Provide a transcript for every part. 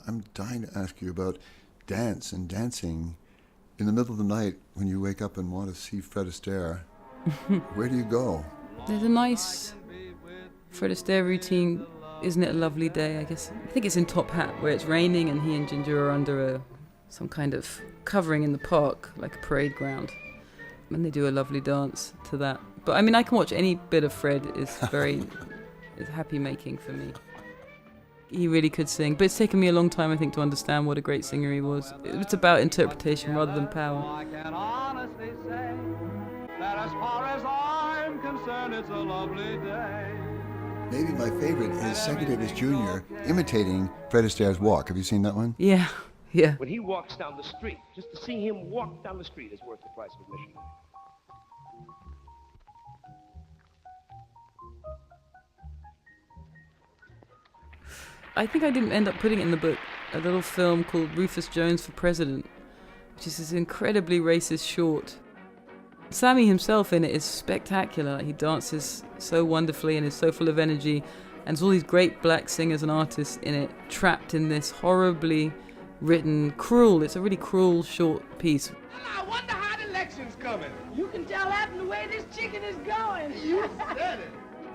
I'm dying to ask you about dance and dancing in the middle of the night when you wake up and want to see Fred Astaire. Where do you go? There's a nice Fred Astaire routine. Isn't it a lovely day, I guess? I think it's in Top Hat, where it's raining and he and Ginger are under some kind of covering in the park, like a parade ground. And they do a lovely dance to that. But I mean, I can watch any bit of Fred. It's very it's happy making for me. He really could sing, but it's taken me a long time, I think, to understand what a great singer he was. It's about interpretation rather than power. I can honestly say that as far as I'm concerned, it's a lovely day. Maybe my favorite is Sammy Davis Jr. imitating Fred Astaire's walk. Have you seen that one? Yeah. When he walks down the street, just to see him walk down the street is worth the price of admission. I think I didn't end up putting it in the book, a little film called Rufus Jones for President, which is this incredibly racist short. Sammy himself in it is spectacular. He dances so wonderfully and is so full of energy, and there's all these great black singers and artists in it, trapped in this horribly written, it's a really cruel short piece. I wonder how the election's coming. You can tell that from the way this chicken is going. You said it.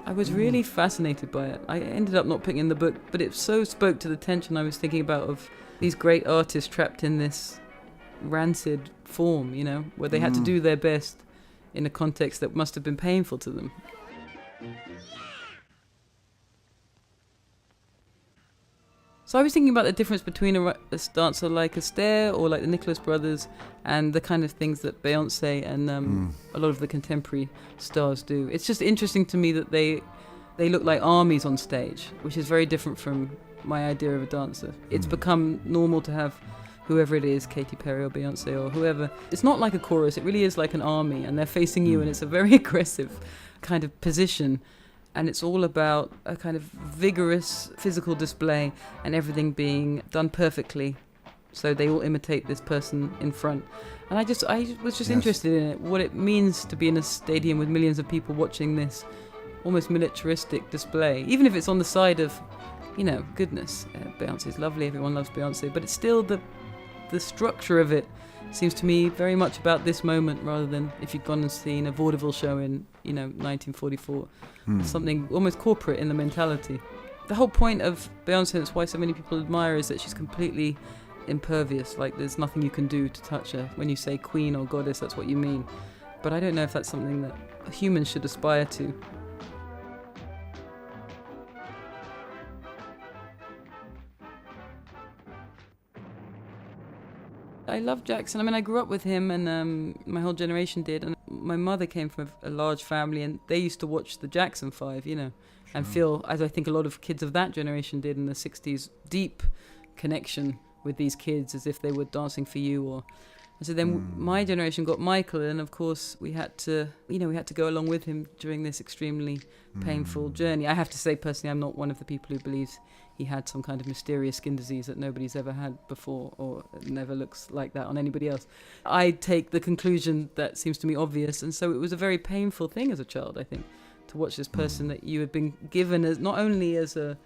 I was really fascinated by it. I ended up not picking in the book, but it so spoke to the tension I was thinking about of these great artists trapped in this rancid form, where they had to do their best in a context that must have been painful to them. So I was thinking about the difference between a dancer like Astaire or like the Nicholas Brothers and the kind of things that Beyoncé and a lot of the contemporary stars do. It's just interesting to me that they look like armies on stage, which is very different from my idea of a dancer. It's become normal to have whoever it is, Katy Perry or Beyoncé or whoever. It's not like a chorus, it really is like an army, and they're facing you, and it's a very aggressive kind of position. And it's all about a kind of vigorous physical display and everything being done perfectly. So they all imitate this person in front. And I was just interested in it, what it means to be in a stadium with millions of people watching this almost militaristic display. Even if it's on the side of, goodness, Beyoncé's lovely, everyone loves Beyoncé, but it's still the structure of it seems to me very much about this moment rather than if you'd gone and seen a vaudeville show in 1944. Something almost corporate in the mentality. The whole point of Beyoncé, that's why so many people admire, is that she's completely impervious. Like there's nothing you can do to touch her. When you say queen or goddess, that's what you mean. But I don't know if that's something that humans should aspire to. I love Jackson. I mean, I grew up with him, and my whole generation did. And my mother came from a large family, and they used to watch the Jackson 5, and feel, as I think a lot of kids of that generation did in the 60s, deep connection with these kids as if they were dancing for you. And so then my generation got Michael, and of course we had to go along with him during this extremely painful journey. I have to say, personally, I'm not one of the people who believes he had some kind of mysterious skin disease that nobody's ever had before, or never looks like that on anybody else. I take the conclusion that seems to me obvious, and so it was a very painful thing as a child, I think, to watch this person that you had been given as not only as a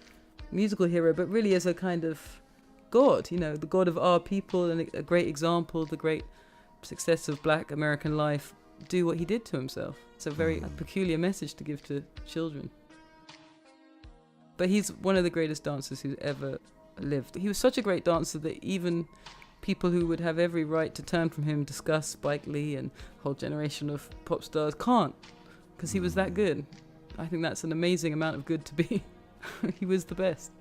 musical hero, but really as a kind of God, the God of our people, and a great example, the great success of black American life, do what he did to himself. It's a very peculiar message to give to children. But he's one of the greatest dancers who's ever lived. He was such a great dancer that even people who would have every right to turn from him, discuss Spike Lee and a whole generation of pop stars, can't, because he was that good. I think that's an amazing amount of good to be. He was the best.